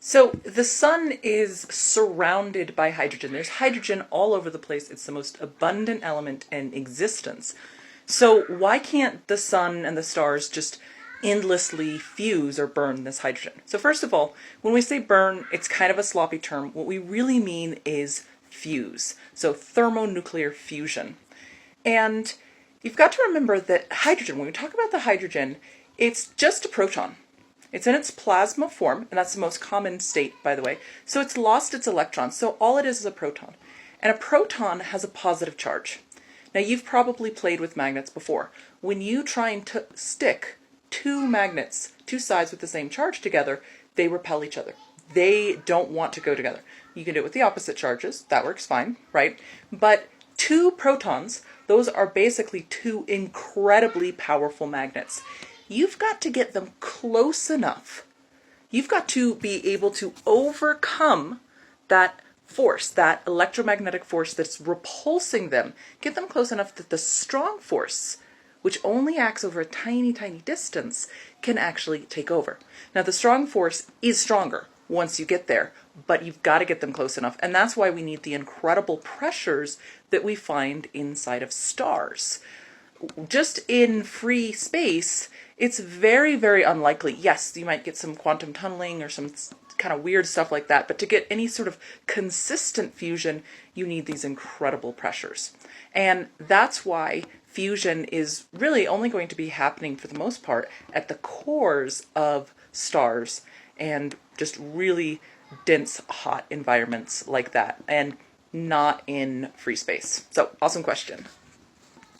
So the sun is surrounded by hydrogen. There's hydrogen all over the place. It's the most abundant element in existence. So why can't the sun and the stars just endlessly fuse or burn this hydrogen? So first of all, when we say burn, it's kind of a sloppy term. What we really mean is fuse. So thermonuclear fusion. And you've got to remember that hydrogen, when we talk about the hydrogen, it's just a proton. It's in its plasma form, and that's the most common state, by the way. So it's lost its electrons. So all it is a proton. And a proton has a positive charge. Now you've probably played with magnets before. When you try and stick two magnets, two sides with the same charge together, they repel each other. They don't want to go together. You can do it with the opposite charges. That works fine, right? But two protons, those are basically two incredibly powerful magnets. You've got to get them close enough. You've got to be able to overcome that force, that electromagnetic force that's repulsing them. Get them close enough that the strong force, which only acts over a tiny, tiny distance, can actually take over. Now, the strong force is stronger once you get there, but you've got to get them close enough. And that's why we need the incredible pressures that we find inside of stars. Just in free space, it's very, very unlikely. Yes, you might get some quantum tunneling or some kind of weird stuff like that, but to get any sort of consistent fusion, you need these incredible pressures. And that's why fusion is really only going to be happening, for the most part, at the cores of stars and just really dense, hot environments like that, and not in free space. So, awesome question.